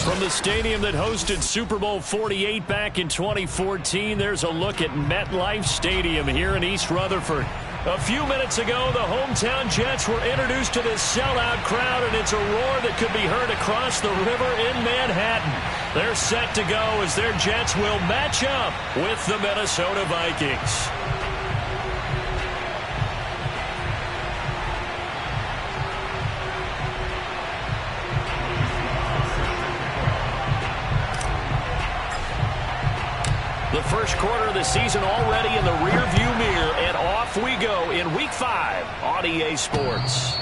From the stadium that hosted Super Bowl 48 back in 2014, there's a look at MetLife Stadium here in East Rutherford. A few minutes ago, the hometown Jets were introduced to this sellout crowd, and it's a roar that could be heard across the river in Manhattan. They're set to go as their Jets will match up with the Minnesota Vikings. The first quarter of the season already in the rearview mirror, and off we go in Week 5 on EA Sports.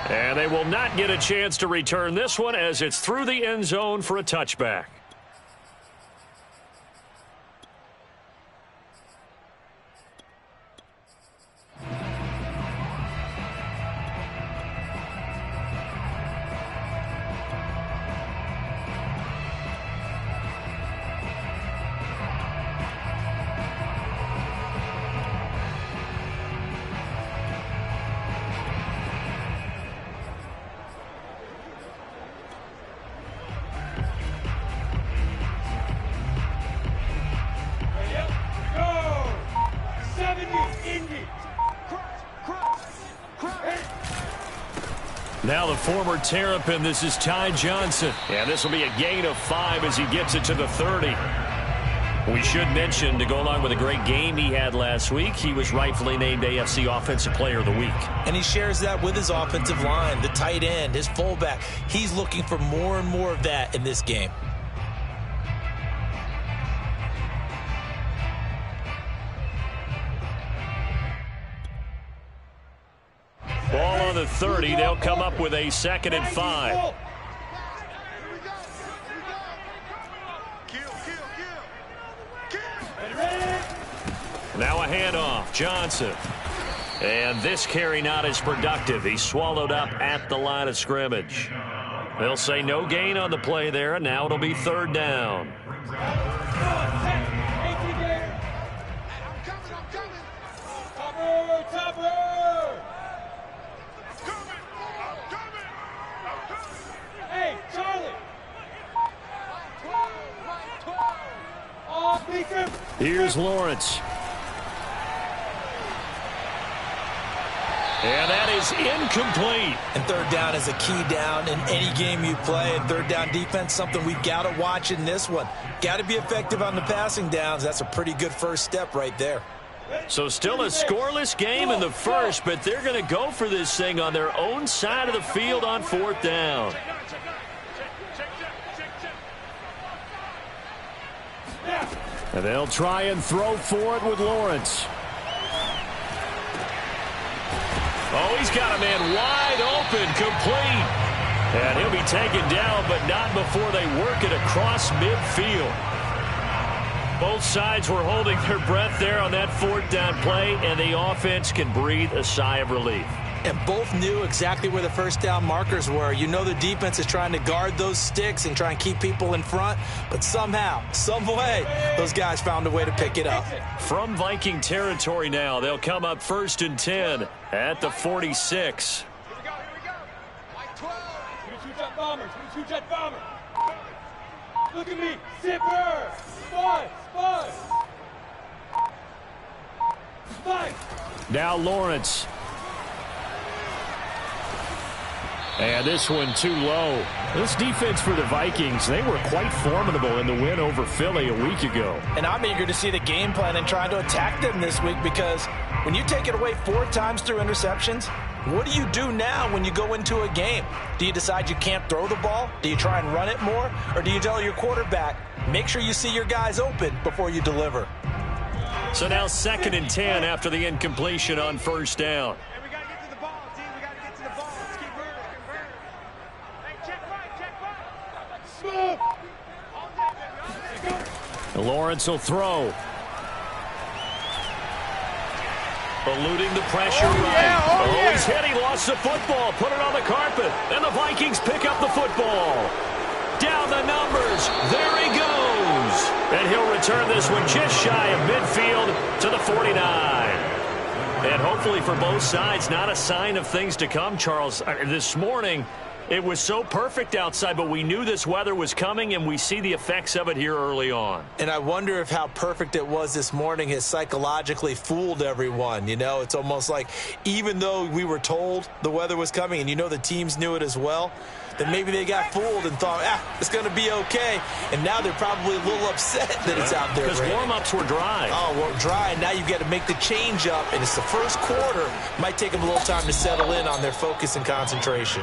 And they will not get a chance to return this one as it's through the end zone for a touchback. Now the former Terrapin, this is Ty Johnson. And this will be a gain of 5 as he gets it to the 30. We should mention, to go along with a great game he had last week, he was rightfully named AFC Offensive Player of the Week. And he shares that with his offensive line, the tight end, his fullback. He's looking for more and more of that in this game. Ball on the 30. They'll come up with a 2nd and 5. Now a handoff. Johnson. And this carry not as productive. He's swallowed up at the line of scrimmage. They'll say no gain on the play there, and now it'll be 3rd down. Here's Lawrence. And that is incomplete. And 3rd down is a key down in any game you play. And 3rd down defense, something we've got to watch in this one. Got to be effective on the passing downs. That's a pretty good first step right there. So still a scoreless game in the first, but they're going to go for this thing on their own side of the field on 4th down. And they'll try and throw for it with Lawrence. Oh, he's got a man wide open, complete. And he'll be taken down, but not before they work it across midfield. Both sides were holding their breath there on that 4th down play, and the offense can breathe a sigh of relief. And both knew exactly where the 1st down markers were. You know the defense is trying to guard those sticks and try and keep people in front. But somehow, some way, those guys found a way to pick it up. From Viking territory now, they'll come up 1st and 10 at the 46. Here we go. Like 12. 22 jet bombers. 22 jet bombers. Look at me. Zipper. Spy. Now Lawrence. And this one too low. This defense for the Vikings, they were quite formidable in the win over Philly a week ago. And I'm eager to see the game plan and try to attack them this week, because when you take it away 4 times through interceptions, what do you do now when you go into a game? Do you decide you can't throw the ball? Do you try and run it more? Or do you tell your quarterback, make sure you see your guys open before you deliver? So now 2nd and 10 after the incompletion on 1st down. Lawrence will throw. Eluding the pressure right. He's hit. He lost the football. Put it on the carpet. And the Vikings pick up the football. Down the numbers. There he goes. And he'll return this one just shy of midfield to the 49. And hopefully for both sides, not a sign of things to come, Charles. This morning, It was so perfect outside, but we knew this weather was coming, and we see the effects of it here early on. And I wonder if how perfect it was this morning has psychologically fooled everyone. You know, it's almost like even though we were told the weather was coming, and you know the teams knew it as well, then maybe they got fooled and thought, it's going to be okay. And now they're probably a little upset that it's out there. Because warm-ups were dry. Oh, well, dry. Now you've got to make the change up, and it's the first quarter. Might take them a little time to settle in on their focus and concentration.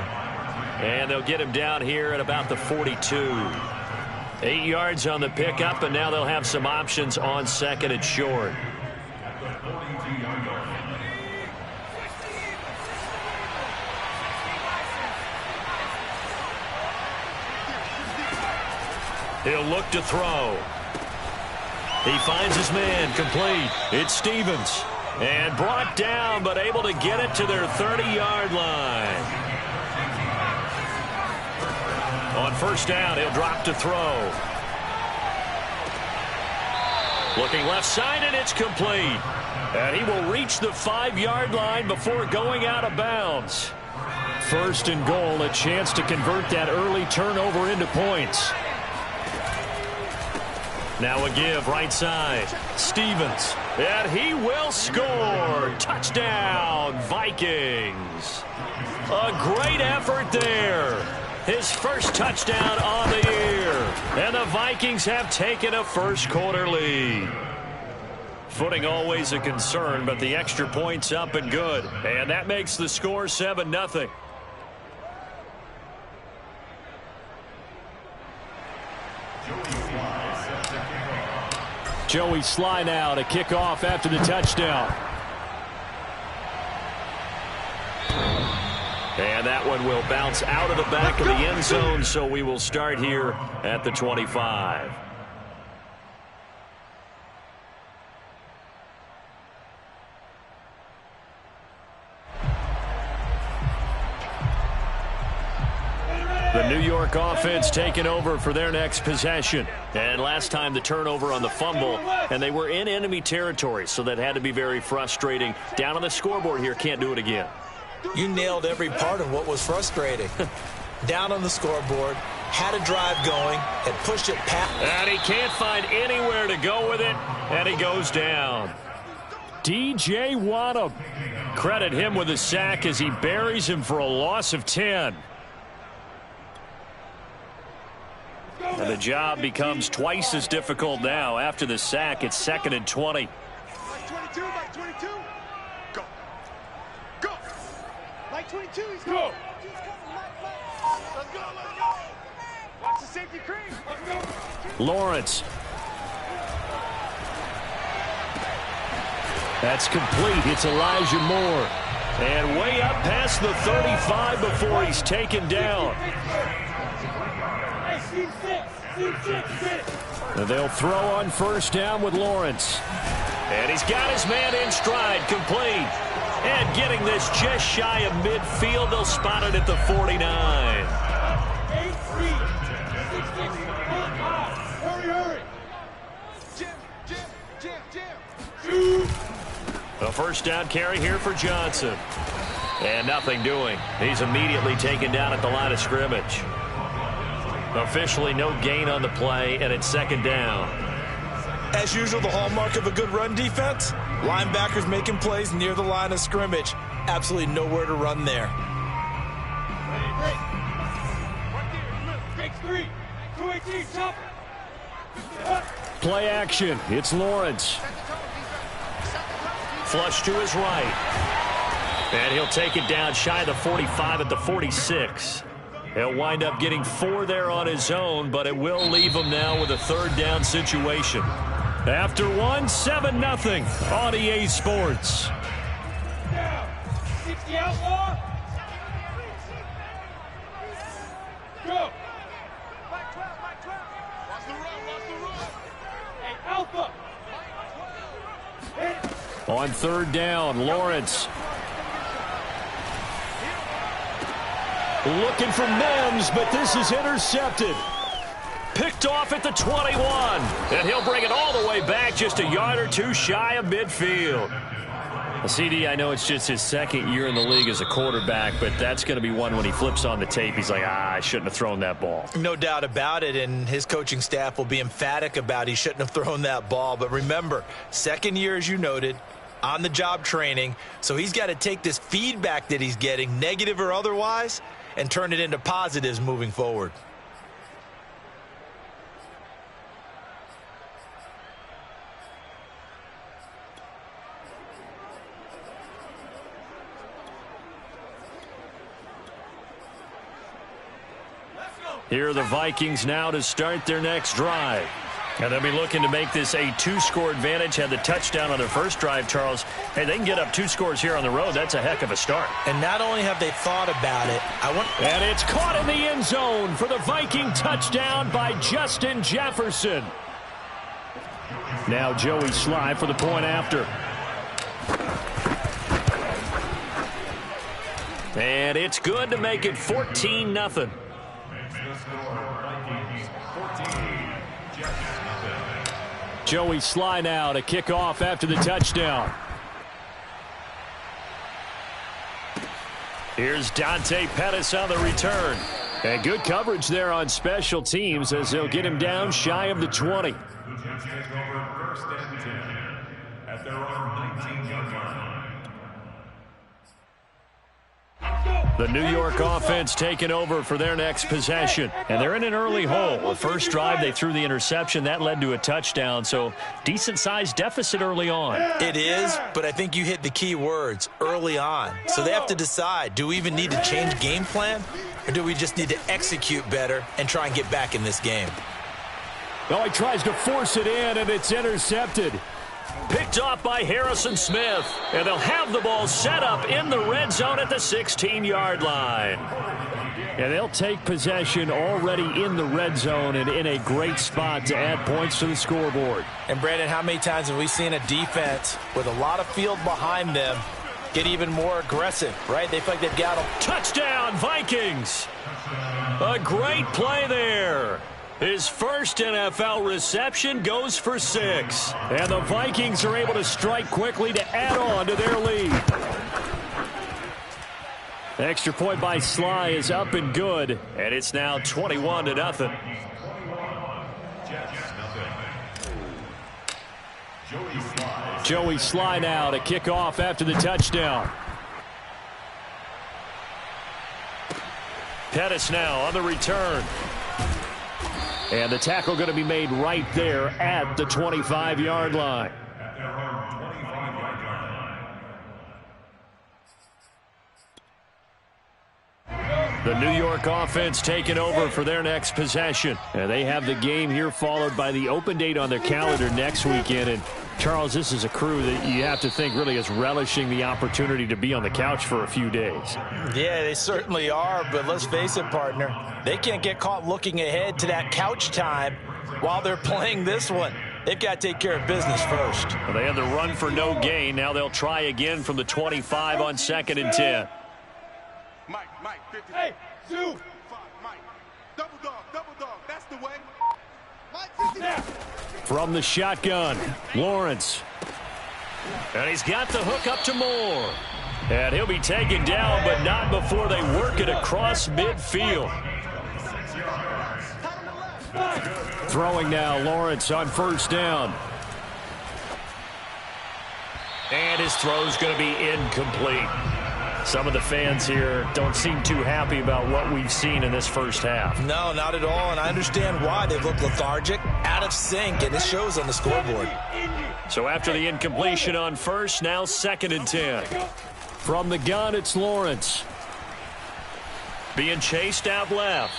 And they'll get him down here at about the 42. 8 yards on the pickup, and now they'll have some options on second and short. He'll look to throw. He finds his man, complete. It's Stevens. And brought down, but able to get it to their 30-yard line. On first down, he'll drop to throw. Looking left side, and it's complete. And he will reach the 5-yard line before going out of bounds. First and goal, a chance to convert that early turnover into points. Now a give, right side. Stevens. And he will score. Touchdown, Vikings. A great effort there. His first touchdown on the year. And the Vikings have taken a first quarter lead. Footing always a concern, but the extra point's up and good. And that makes the score 7-0. Joey Sly now to kick off after the touchdown. And that one will bounce out of the back of the end zone, so we will start here at the 25. The New York offense taking over for their next possession. And last time the turnover on the fumble, and they were in enemy territory, so that had to be very frustrating. Down on the scoreboard here, can't do it again. You nailed every part of what was frustrating. Down on the scoreboard, had a drive going, had pushed it past. And he can't find anywhere to go with it, and he goes down. DJ Wadham. Credit him with a sack as he buries him for a loss of 10. And the job becomes twice as difficult now. After the sack, it's 2nd and 20. Mike 22, Mike 22. Go. Go. Mike 22, he's coming. Let's go, let's go. Watch the safety cream. Let's go. Lawrence. That's complete. It's Elijah Moore. And way up past the 35 before he's taken down. They'll throw on first down with Lawrence. And he's got his man in stride, complete. And getting this just shy of midfield, they'll spot it at the 49. Hurry. Jim. A first down carry here for Johnson. And nothing doing. He's immediately taken down at the line of scrimmage. Officially no gain on the play, and it's 2nd down. As usual, the hallmark of a good run defense, linebackers making plays near the line of scrimmage. Absolutely nowhere to run there. Play action. It's Lawrence. Flush to his right. And he'll take it down shy of the 45 at the 46. He'll wind up getting 4 there on his own, but it will leave him now with a 3rd down situation. After one, 7-0 on EA Sports. Now, 60 outlaw. Go. Mike 12. Watch the run. Hey, Alpha. On 3rd down, Lawrence. Looking for Mims, but this is intercepted. Picked off at the 21. And he'll bring it all the way back just a yard or two shy of midfield. CD, I know it's just his second year in the league as a quarterback, but that's going to be one when he flips on the tape, he's like, I shouldn't have thrown that ball. No doubt about it, and his coaching staff will be emphatic about he shouldn't have thrown that ball. But remember, second year, as you noted, on-the-job training, so he's got to take this feedback that he's getting, negative or otherwise, and turn it into positives moving forward. Here are the Vikings now to start their next drive. And they'll be looking to make this a 2-score advantage. Had the touchdown on their first drive, Charles. Hey, they can get up 2 scores here on the road. That's a heck of a start. And not only have they thought about it, and it's caught in the end zone for the Viking touchdown by Justin Jefferson. Now Joey Sly for the point after. And it's good to make it 14-0. Joey Sly now to kick off after the touchdown. Here's Dante Pettis on the return. And good coverage there on special teams as they'll get him down shy of the 20. At their own 19-yard line. The New York offense taking over for their next possession. And they're in an early hole. The first drive, they threw the interception. That led to a touchdown. So decent-sized deficit early on. It is, but I think you hit the key words, early on. So they have to decide, do we even need to change game plan? Or do we just need to execute better and try and get back in this game? Oh, he tries to force it in, and it's intercepted. Picked off by Harrison Smith. And they'll have the ball set up in the red zone at the 16-yard line. And they'll take possession already in the red zone and in a great spot to add points to the scoreboard. And, Brandon, how many times have we seen a defense with a lot of field behind them get even more aggressive, right? They feel like they've got them. Touchdown, Vikings! A great play there. His first NFL reception goes for 6. And the Vikings are able to strike quickly to add on to their lead. The extra point by Sly is up and good. And it's now 21-0. Joey Sly now to kick off after the touchdown. Pettis now on the return. And the tackle going to be made right there at the 25-yard line. The New York offense taking over for their next possession. And they have the game here followed by the open date on their calendar next weekend. And Charles, this is a crew that you have to think really is relishing the opportunity to be on the couch for a few days. Yeah, they certainly are, but let's face it, partner. They can't get caught looking ahead to that couch time while they're playing this one. They've got to take care of business first. Well, they had the run for no gain. Now they'll try again from the 25 on 2nd and 10. Mike, 50. Hey, 2, 5, Mike. Double dog, that's the way. Mike, 50. From the shotgun, Lawrence. And he's got the hook up to Moore. And he'll be taken down, but not before they work it across midfield. Throwing now, Lawrence on first down. And his throw's going to be incomplete. Some of the fans here don't seem too happy about what we've seen in this first half. No, not at all, and I understand why. They look lethargic, out of sync, and it shows on the scoreboard. So after the incompletion on first, now 2nd and 10. From the gun, it's Lawrence. Being chased out left.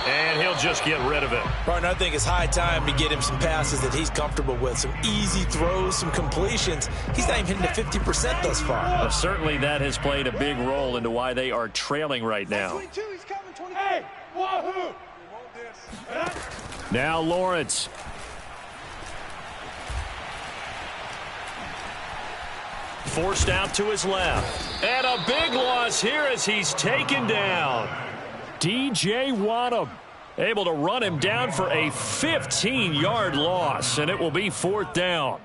And he'll just get rid of it. Partner, I think it's high time to get him some passes that he's comfortable with. Some easy throws, some completions. He's not even hitting the 50% thus far. Well, certainly that has played a big role into why they are trailing right now. 22, he's coming, 22. Hey, wahoo! Now Lawrence. Forced out to his left. And a big loss here as he's taken down. DJ Wadham able to run him down for a 15-yard loss, and it will be 4th down.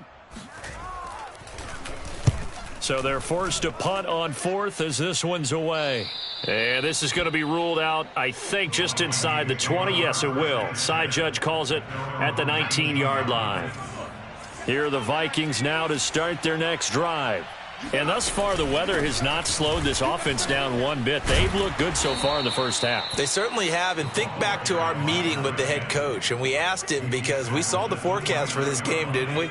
So they're forced to punt on fourth as this one's away. And this is going to be ruled out, I think, just inside the 20. Yes, it will. Side judge calls it at the 19-yard line. Here are the Vikings now to start their next drive. And thus far, the weather has not slowed this offense down one bit. They've looked good so far in the first half. They certainly have. And think back to our meeting with the head coach. And we asked him, because we saw the forecast for this game, didn't we?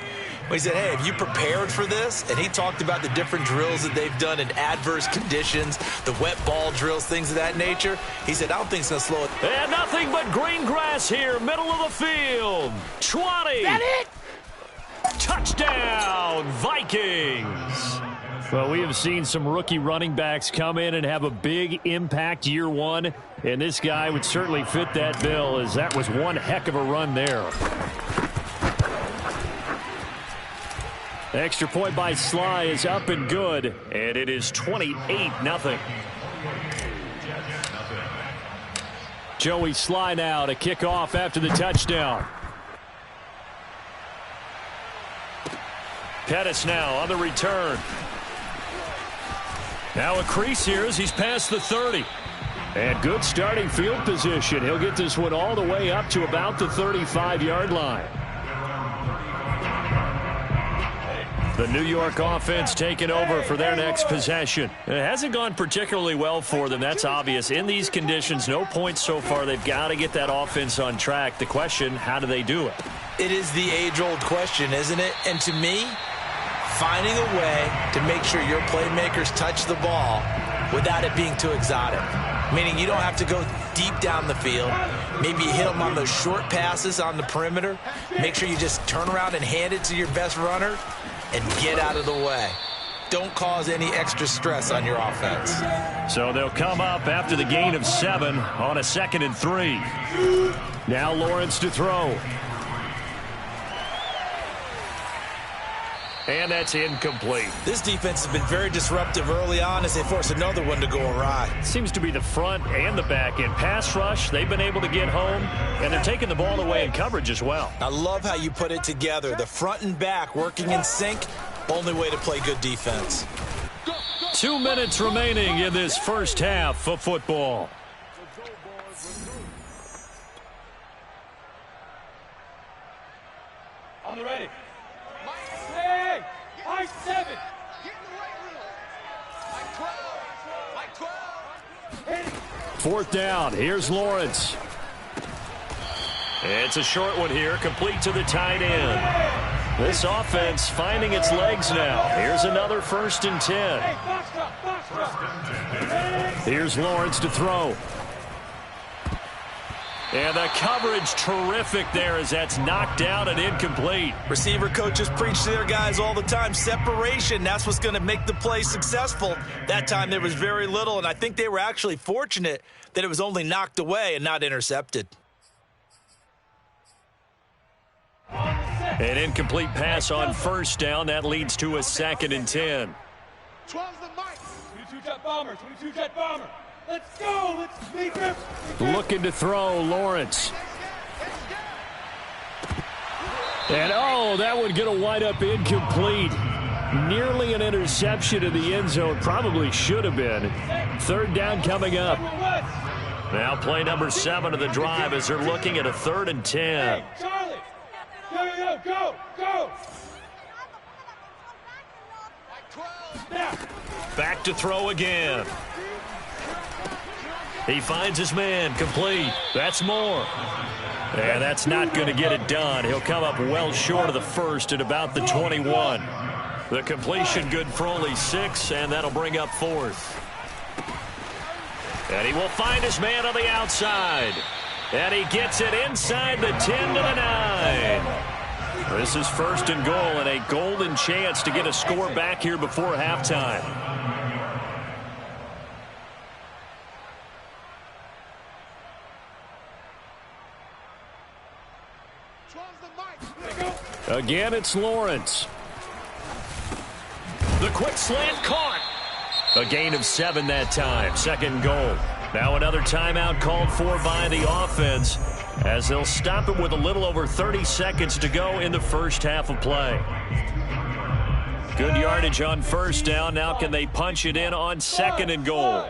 We said, hey, have you prepared for this? And he talked about the different drills that they've done in adverse conditions, the wet ball drills, things of that nature. He said, I don't think it's going to slow it. And nothing but green grass here, middle of the field. 20. That it? Touchdown, Vikings. Well, we have seen some rookie running backs come in and have a big impact year one, and this guy would certainly fit that bill, as that was one heck of a run there. Extra point by Sly is up and good, and it is 28-0. Joey Sly now to kick off after the touchdown. Pettis now on the return. Now a crease here as he's past the 30. And good starting field position. He'll get this one all the way up to about the 35-yard line. The New York offense taking over for their next possession. It hasn't gone particularly well for them. That's obvious. In these conditions, no points so far. They've got to get that offense on track. The question, how do they do it? It is the age-old question, isn't it? And to me, finding a way to make sure your playmakers touch the ball without it being too exotic. Meaning you don't have to go deep down the field. Maybe you hit them on those short passes on the perimeter. Make sure you just turn around and hand it to your best runner and get out of the way. Don't cause any extra stress on your offense. So they'll come up after the gain of 7 on a 2nd and 3. Now Lawrence to throw. And that's incomplete. This defense has been very disruptive early on as they force another one to go awry. Seems to be the front and the back end. Pass rush, they've been able to get home, and they're taking the ball away in coverage as well. I love how you put it together. The front and back working in sync, only way to play good defense. 2 minutes remaining in this first half of football. On the ready. Hey! High 7! Get in the right room. Like 12. Like 12. 4th down. Here's Lawrence. It's a short one here, complete to the tight end. This offense finding its legs now. Here's another 1st and 10. Here's Lawrence to throw. And the coverage terrific there as that's knocked down and incomplete. Receiver coaches preach to their guys all the time. Separation, that's what's going to make the play successful. That time there was very little, and I think they were actually fortunate that it was only knocked away and not intercepted. An incomplete pass on 1st down. That leads to a 2nd and 10. 12's the mic. 22-jet bomber. 22-jet bomber. Let's go. Let's make it. Looking to throw, Lawrence. And, oh, that would get a wide-up incomplete. Nearly an interception in the end zone. Probably should have been. 3rd down coming up. Now play number 7 of the drive as they're looking at a 3rd and 10. Hey, Charlie. Go, go, go. Back to throw again. He finds his man, complete. That's more. And that's not going to get it done. He'll come up well short of the 1st at about the 21. The completion good for only 6, and that'll bring up 4th. And he will find his man on the outside. And he gets it inside the 10 to the 9. This is 1st and goal, and a golden chance to get a score back here before halftime. Again, it's Lawrence. The quick slant caught. A gain of 7 that time. 2nd goal. Now another timeout called for by the offense as they'll stop it with a little over 30 seconds to go in the first half of play. Good yardage on first down. Now can they punch it in on 2nd and goal?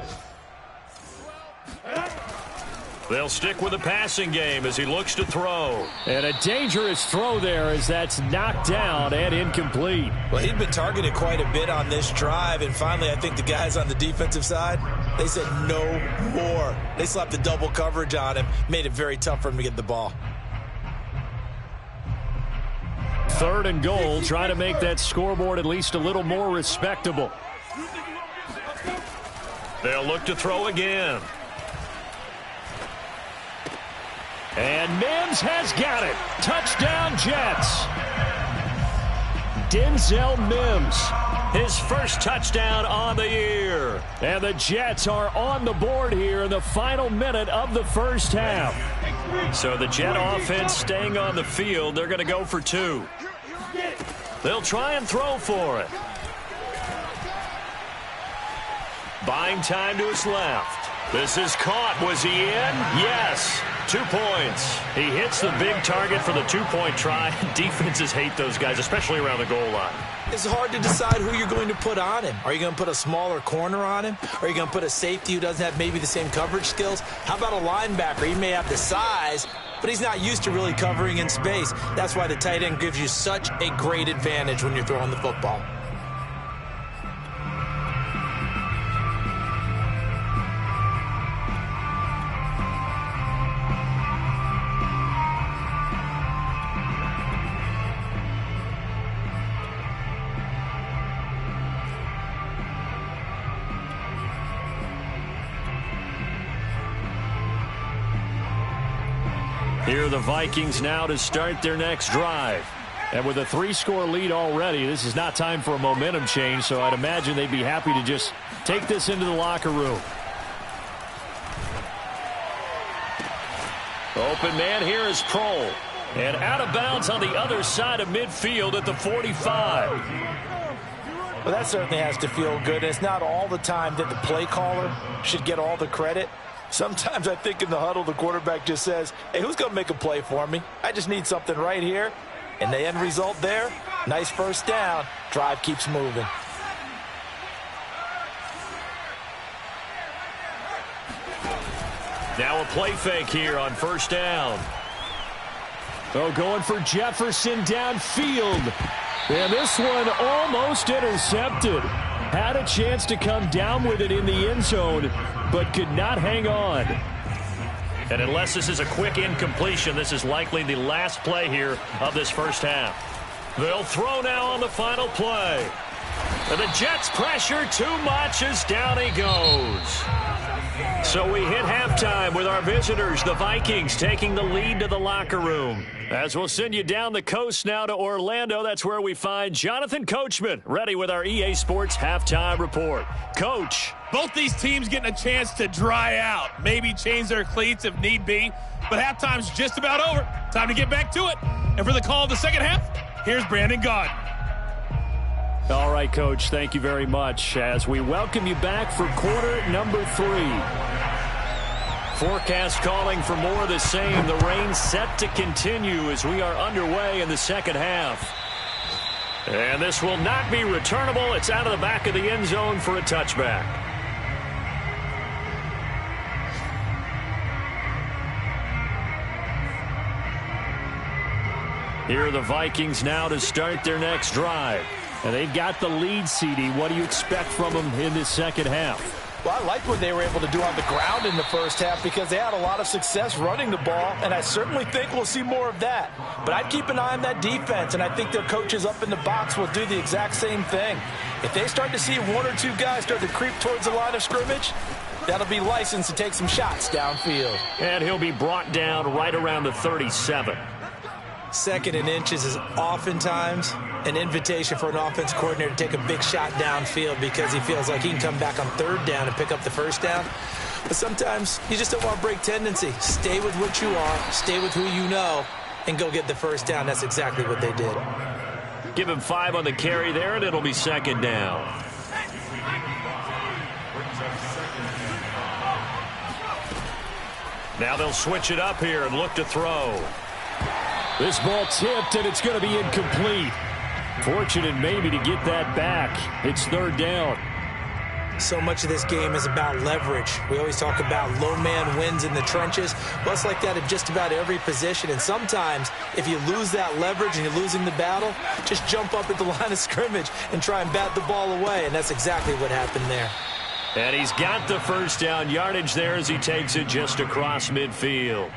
They'll stick with the passing game as he looks to throw. And a dangerous throw there as that's knocked down and incomplete. Well, he'd been targeted quite a bit on this drive, and finally I think the guys on the defensive side, they said no more. They slapped the double coverage on him, made it very tough for him to get the ball. 3rd and goal, trying to make that scoreboard at least a little more respectable. They'll look to throw again. And Mims has got it. Touchdown, Jets. Denzel Mims, his first touchdown on the year. And the Jets are on the board here in the final minute of the first half. So the Jet offense staying on the field. They're going to go for 2. They'll try and throw for it. Buying time to his left. This is caught. Was he in? Yes. 2 points. He hits the big target for the 2-point try. Defenses hate those guys, especially around the goal line. It's hard to decide who you're going to put on him. Are you going to put a smaller corner on him? Are you going to put a safety who doesn't have maybe the same coverage skills? How about a linebacker? He may have the size, but he's not used to really covering in space. That's why the tight end gives you such a great advantage when you're throwing the football. Here are the Vikings now to start their next drive. And with a 3-score lead already, this is not time for a momentum change, so I'd imagine they'd be happy to just take this into the locker room. Open man here is Prohl. And out of bounds on the other side of midfield at the 45. Well, that certainly has to feel good. It's not all the time that the play caller should get all the credit. Sometimes I think in the huddle, the quarterback just says, hey, who's going to make a play for me? I just need something right here. And the end result there, nice first down. Drive keeps moving. Now a play fake here on first down. Oh, going for Jefferson downfield. And this one almost intercepted. Had a chance to come down with it in the end zone, but could not hang on. And unless this is a quick incompletion, this is likely the last play here of this first half. They'll throw now on the final play. And the Jets pressure too much as down he goes. So we hit halftime with our visitors, the Vikings, taking the lead to the locker room. As we'll send you down the coast now to Orlando, that's where we find Jonathan Coachman, ready with our EA Sports Halftime Report. Coach. Both these teams getting a chance to dry out, maybe change their cleats if need be, but halftime's just about over. Time to get back to it. And for the call of the second half, here's Brandon Gaudin. All right, Coach, thank you very much as we welcome you back for quarter number 3. Forecast calling for more of the same. The rain set to continue as we are underway in the second half. And this will not be returnable. It's out of the back of the end zone for a touchback. Here are the Vikings now to start their next drive. And they've got the lead, CD. What do you expect from them in this second half? Well, I like what they were able to do on the ground in the first half because they had a lot of success running the ball, and I certainly think we'll see more of that. But I'd keep an eye on that defense, and I think their coaches up in the box will do the exact same thing. If they start to see 1 or 2 guys start to creep towards the line of scrimmage, that'll be licensed to take some shots downfield. And he'll be brought down right around the 37. 2nd and inches is oftentimes an invitation for an offense coordinator to take a big shot downfield because he feels like he can come back on 3rd down and pick up the first down. But sometimes you just don't want to break tendency. Stay with what you are, stay with who you know, and go get the first down. That's exactly what they did. Give him 5 on the carry there, and it'll be 2nd down. Now they'll switch it up here and look to throw. This ball tipped, and it's going to be incomplete. Fortunate maybe to get that back. It's third down. So much of this game is about leverage. We always talk about low man wins in the trenches. Well, it's like that at just about every position. And sometimes, if you lose that leverage and you're losing the battle, just jump up at the line of scrimmage and try and bat the ball away. And that's exactly what happened there. And he's got the first down yardage there as he takes it just across midfield.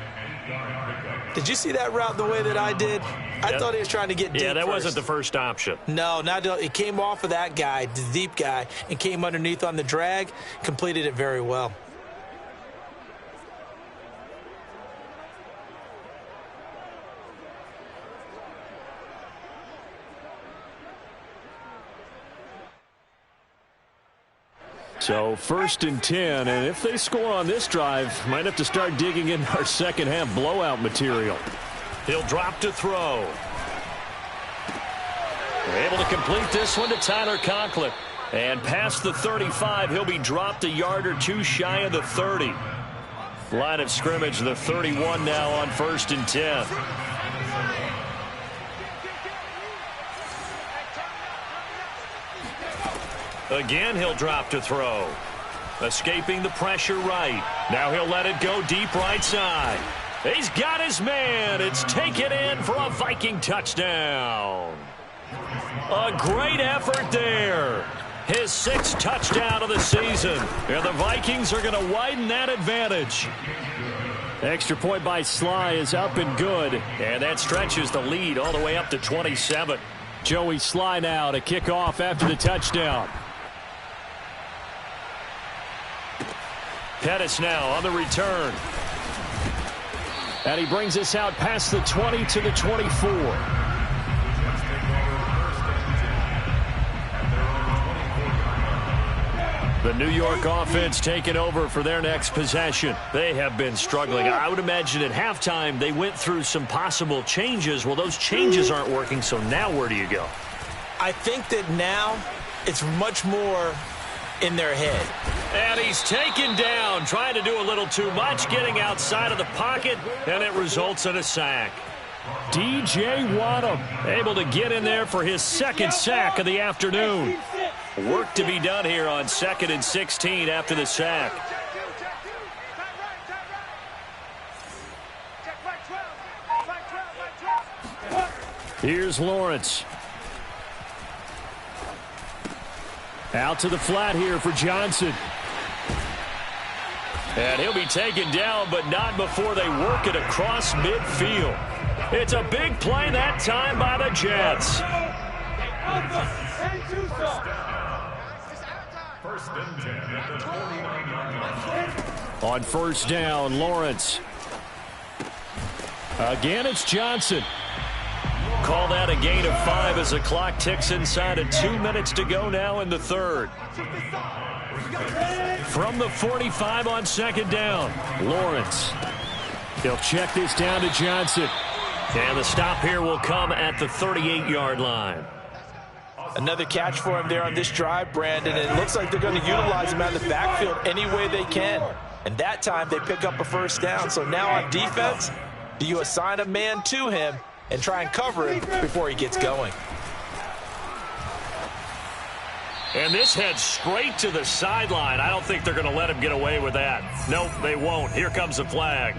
Did you see that route the way that I did? I thought he was trying to get deep. Yeah, that first. wasn't the first option. No, it came off of that guy, the deep guy, and came underneath on the drag, completed it very well. So 1st and 10, and if they score on this drive, might have to start digging in our second half blowout material. He'll drop to throw. We're able to complete this one to Tyler Conklin. And past the 35, he'll be dropped a yard or two shy of the 30. Line of scrimmage, the 31 now on 1st and 10. Again, he'll drop to throw. Escaping the pressure right. Now he'll let it go deep right side. He's got his man. It's taken in for a Viking touchdown. A great effort there. His 6th touchdown of the season. And the Vikings are going to widen that advantage. Extra point by Sly is up and good. And that stretches the lead all the way up to 27. Joey Sly now to kick off after the touchdown. Pettis now on the return. And he brings us out past the 20 to the 24. The New York offense taking over for their next possession. They have been struggling. I would imagine at halftime they went through some possible changes. Well, those changes aren't working, so now where do you go? I think that now it's much more in their head. And he's taken down, trying to do a little too much, getting outside of the pocket, and it results in a sack. DJ Wadham able to get in there for his 2nd sack of the afternoon. Work to be done here on 2nd and 16 after the sack. Here's Lawrence. Out to the flat here for Johnson. And he'll be taken down, but not before they work it across midfield. It's a big play that time by the Jets. On 1st down, Lawrence. Again, it's Johnson. Call that a gain of 5 as the clock ticks inside of 2 minutes to go now in the 3rd. From the 45 on 2nd down, Lawrence. He'll check this down to Johnson. And the stop here will come at the 38-yard line. Another catch for him there on this drive, Brandon, and it looks like they're going to utilize him out of the backfield any way they can. And that time they pick up a 1st down. So now on defense, do you assign a man to him and try and cover him before he gets going? And this heads straight to the sideline. I don't think they're going to let him get away with that. Nope, they won't. Here comes the flag.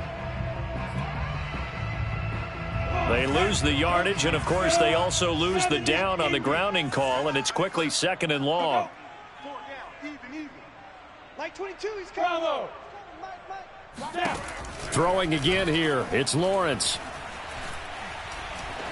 They lose the yardage, and, of course, they also lose the down on the grounding call, and it's quickly 2nd and long. 4 down, even. Like 22, he's coming. Throwing again here. It's Lawrence.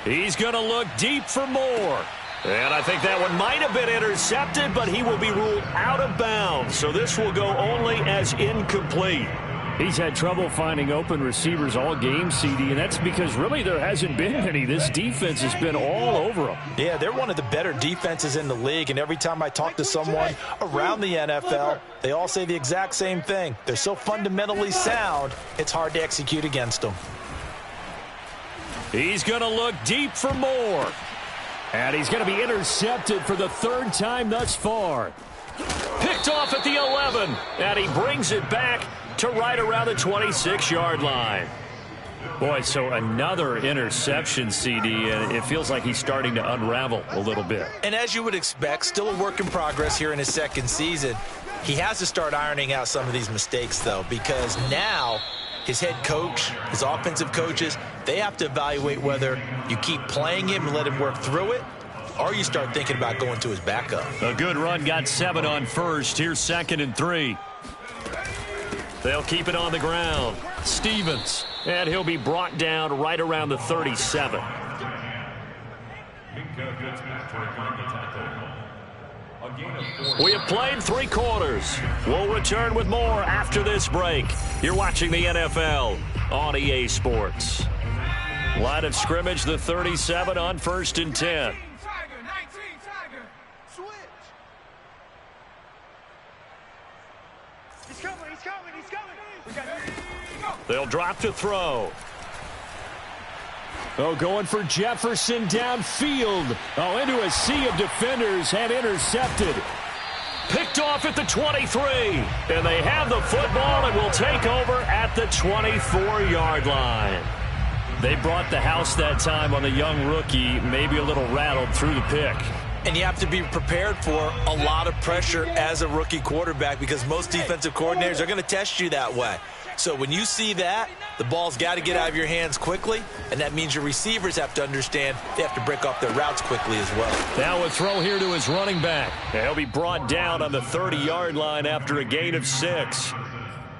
He's going to look deep for more. And I think that one might have been intercepted, but he will be ruled out of bounds. So this will go only as incomplete. He's had trouble finding open receivers all game, CD, and that's because really there hasn't been any. This defense has been all over them. Yeah, they're one of the better defenses in the league, and every time I talk to someone around the NFL, they all say the exact same thing. They're so fundamentally sound, it's hard to execute against them. He's going to look deep for more. And he's going to be intercepted for the 3rd time thus far. Picked off at the 11, and he brings it back to right around the 26-yard line. Boy, so another interception, CD, and it feels like he's starting to unravel a little bit. And as you would expect, still a work in progress here in his second season. He has to start ironing out some of these mistakes, though, because now his head coach, his offensive coaches, they have to evaluate whether you keep playing him and let him work through it, or you start thinking about going to his backup. A good run, got 7 on first. Here's 2nd and 3. They'll keep it on the ground. Stevens, and he'll be brought down right around the 37. We have played 3 quarters. We'll return with more after this break. You're watching the NFL on EA Sports. Line of scrimmage, the 37 on 1st and 10. They'll drop to throw. Oh, going for Jefferson downfield. Oh, into a sea of defenders and intercepted. Picked off at the 23. And they have the football and will take over at the 24-yard line. They brought the house that time on the young rookie, maybe a little rattled through the pick. And you have to be prepared for a lot of pressure as a rookie quarterback because most defensive coordinators are going to test you that way. So when you see that, the ball's got to get out of your hands quickly, and that means your receivers have to understand they have to break off their routes quickly as well. Now a throw here to his running back. He'll be brought down on the 30-yard line after a gain of 6.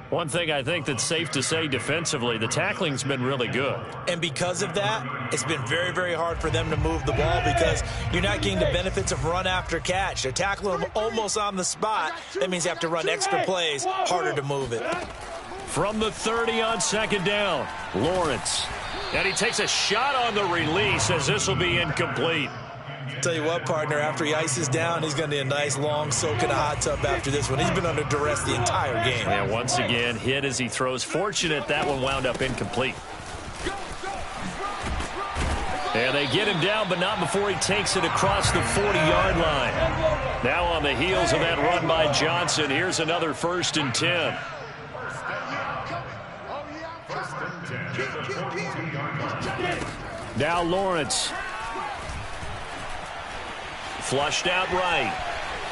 One thing I think that's safe to say defensively, the tackling's been really good. And because of that, it's been very, very hard for them to move the ball because you're not getting the benefits of run after catch. They're tackling them almost on the spot. That means you have to run extra plays, harder to move it. From the 30 on 2nd down, Lawrence. And he takes a shot on the release as this will be incomplete. Tell you what, partner, after he ices down, he's going to need a nice long soak in a hot tub after this one. He's been under duress the entire game. And once again, hit as he throws. Fortunate that one wound up incomplete. And they get him down, but not before he takes it across the 40-yard line. Now on the heels of that run by Johnson, here's another 1st and 10. Now Lawrence. Flushed out right.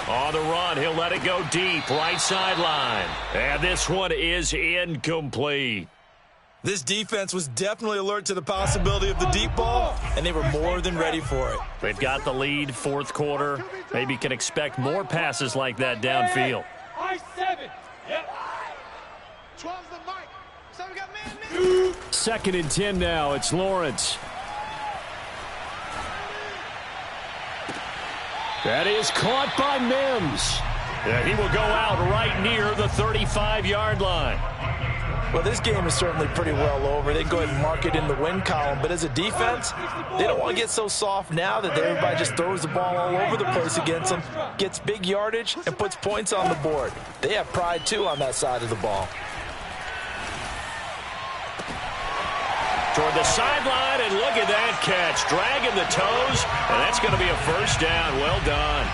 On the run, he'll let it go deep, right sideline. And this one is incomplete. This defense was definitely alert to the possibility of the deep ball, and they were more than ready for it. They've got the lead, 4th quarter. Maybe can expect more passes like that downfield. 2nd and 10 now. It's Lawrence. That is caught by Mims. Yeah, he will go out right near the 35-yard line. Well, this game is certainly pretty well over. They go ahead and mark it in the win column. But as a defense, they don't want to get so soft now that everybody just throws the ball all over the place against them, gets big yardage, and puts points on the board. They have pride, too, on that side of the ball. Toward the sideline, and look at that catch. Dragging the toes, and that's going to be a 1st down. Well done.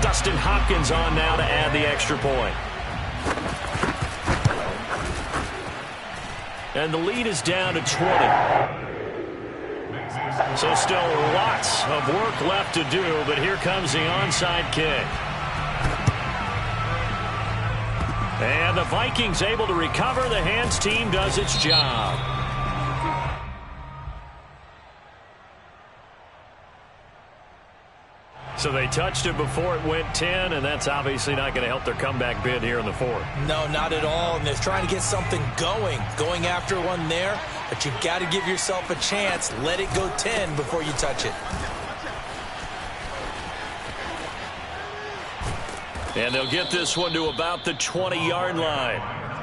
Dustin Hopkins on now to add the extra point. And the lead is down to 20. So still lots of work left to do, but here comes the onside kick. And the Vikings able to recover. The hands team does its job. So they touched it before it went 10, and that's obviously not going to help their comeback bid here in the 4th. No, not at all. And they're trying to get something going after one there. But you've got to give yourself a chance. Let it go 10 before you touch it. And they'll get this one to about the 20-yard line.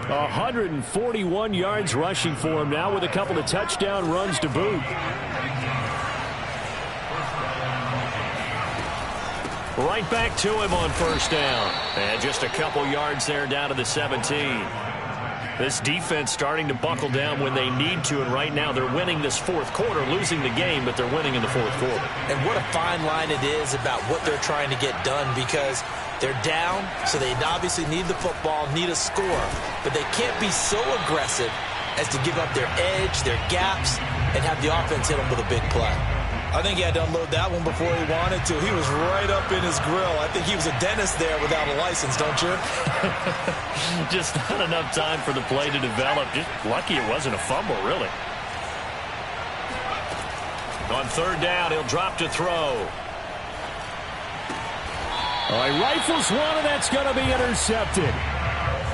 141 yards rushing for him now with a couple of touchdown runs to boot. Right back to him on 1st down. And just a couple yards there down to the 17. This defense starting to buckle down when they need to, and right now they're winning this 4th quarter, losing the game, but they're winning in the 4th quarter. And what a fine line it is about what they're trying to get done, because they're down, so they obviously need the football, need a score, but they can't be so aggressive as to give up their edge, their gaps, and have the offense hit them with a big play. I think he had to unload that one before he wanted to. He was right up in his grill. I think he was a dentist there without a license, don't you? Just not enough time for the play to develop. Just lucky it wasn't a fumble, really. On third down, he'll drop to throw. All right, rifles one, and that's going to be intercepted.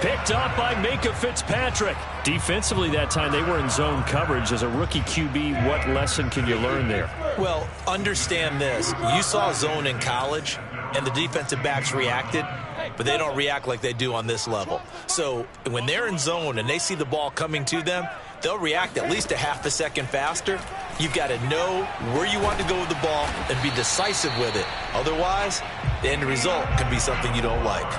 Picked up by Minka Fitzpatrick. Defensively that time, they were in zone coverage. As a rookie QB, what lesson can you learn there? Well, understand this. You saw zone in college, and the defensive backs reacted, but they don't react like they do on this level. So when they're in zone and they see the ball coming to them, they'll react at least a half a second faster. You've got to know where you want to go with the ball and be decisive with it. Otherwise, the end result can be something you don't like.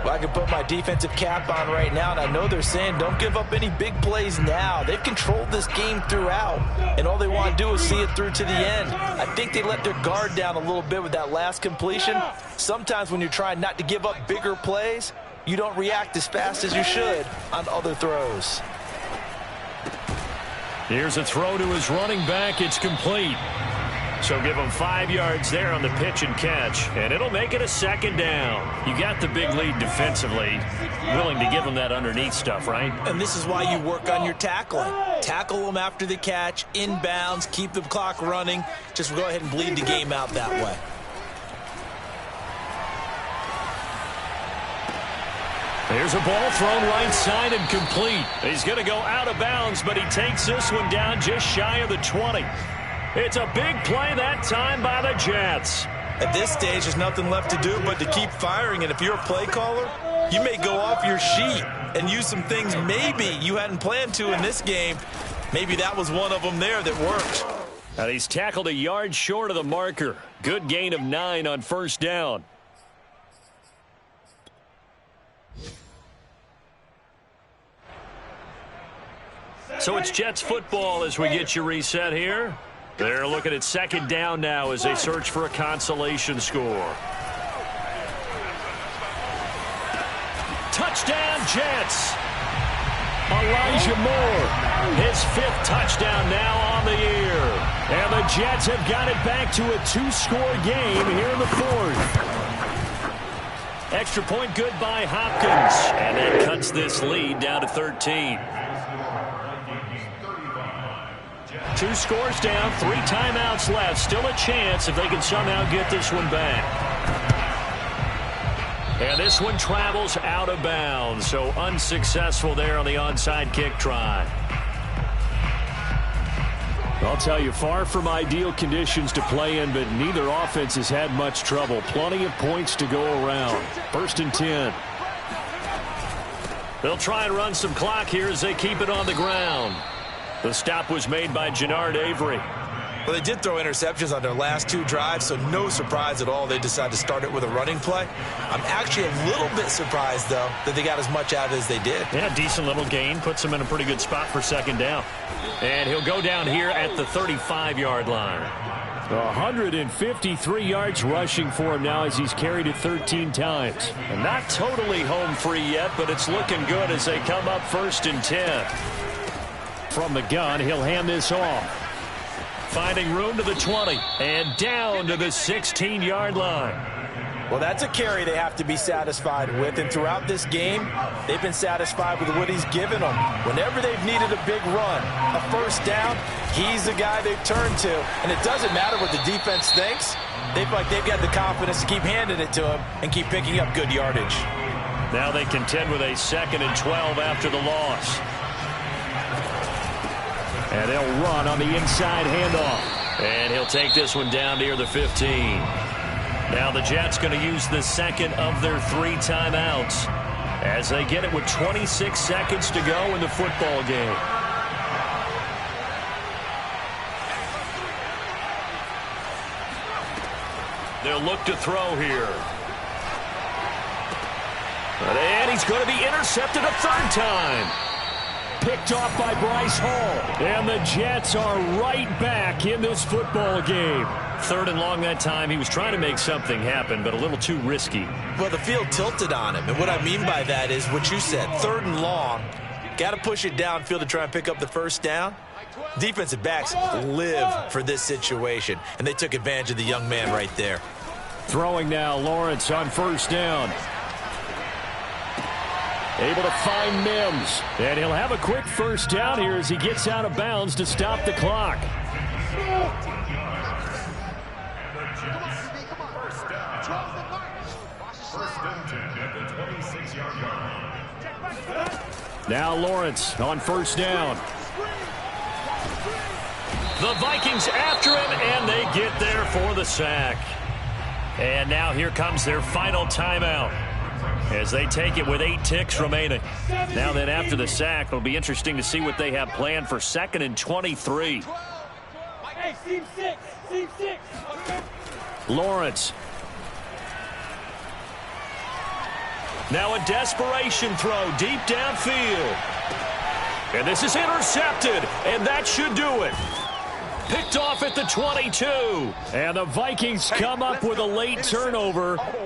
Well, I can put my defensive cap on right now, and I know they're saying don't give up any big plays now. They've controlled this game throughout, and all they want to do is see it through to the end. I think they let their guard down a little bit with that last completion. Sometimes when you're trying not to give up bigger plays, you don't react as fast as you should on other throws. Here's a throw to his running back. It's complete. So give him 5 yards there on the pitch and catch, and it'll make it a second down. You got the big lead defensively. Willing to give him that underneath stuff, right? And this is why you work on your tackling. Tackle them after the catch, inbounds, keep the clock running. Just go ahead and bleed the game out that way. Here's a ball thrown right side and complete. He's going to go out of bounds, but he takes this one down just shy of the 20. It's a big play that time by the Jets. At this stage, there's nothing left to do but to keep firing. And if you're a play caller, you may go off your sheet and use some things maybe you hadn't planned to in this game. Maybe that was one of them there that worked. And he's tackled a yard short of the marker. Good gain of 9 on first down. So it's Jets football as we get you reset here. They're looking at second down now as they search for a consolation score. Touchdown, Jets. Elijah Moore, his 5th touchdown now on the year. And the Jets have got it back to a 2-score game here in the 4th. Extra point good by Hopkins. And that cuts this lead down to 13. 2 scores down, 3 timeouts left. Still a chance if they can somehow get this one back. And this one travels out of bounds, so unsuccessful there on the onside kick try. I'll tell you, far from ideal conditions to play in, but neither offense has had much trouble. Plenty of points to go around. 1st and 10. They'll try and run some clock here as they keep it on the ground. The stop was made by Jannard Avery. Well, they did throw interceptions on their last 2 drives, so no surprise at all they decided to start it with a running play. I'm actually a little bit surprised, though, that they got as much out as they did. Yeah, decent little gain. Puts them in a pretty good spot for second down. And he'll go down here at the 35-yard line. 153 yards rushing for him now as he's carried it 13 times. And not totally home free yet, but it's looking good as they come up 1st and 10. From the gun, he'll hand this off. Finding room to the 20 and down to the 16-yard line. Well, that's a carry they have to be satisfied with, and throughout this game, they've been satisfied with what he's given them. Whenever they've needed a big run, a first down, he's the guy they've turned to, and it doesn't matter what the defense thinks. They've got the confidence to keep handing it to him and keep picking up good yardage. Now they contend with a 2nd and 12 after the loss. And they'll run on the inside handoff. And he'll take this one down near the 15. Now the Jets going to use the 2nd of their 3 timeouts as they get it with 26 seconds to go in the football game. They'll look to throw here. And he's going to be intercepted a 3rd time. Picked off by Bryce Hall. And the Jets are right back in this football game. 3rd and long that time. He was trying to make something happen, but a little too risky. Well, the field tilted on him. And what I mean by that is what you said, 3rd and long. Got to push it downfield to try and pick up the first down. Defensive backs live for this situation, and they took advantage of the young man right there. Throwing now, Lawrence on first down. Able to find Mims. And he'll have a quick first down here as he gets out of bounds to stop the clock. Now Lawrence on first down. The Vikings after him, and they get there for the sack. And now here comes their final timeout as they take it with 8 ticks remaining. Now then, after the sack, it'll be interesting to see what they have planned for 2nd and 23. Hey, seam 6. Seam 6. Lawrence. Now a desperation throw deep downfield. And this is intercepted, and that should do it. Picked off at the 22. And the Vikings come up with a late turnover.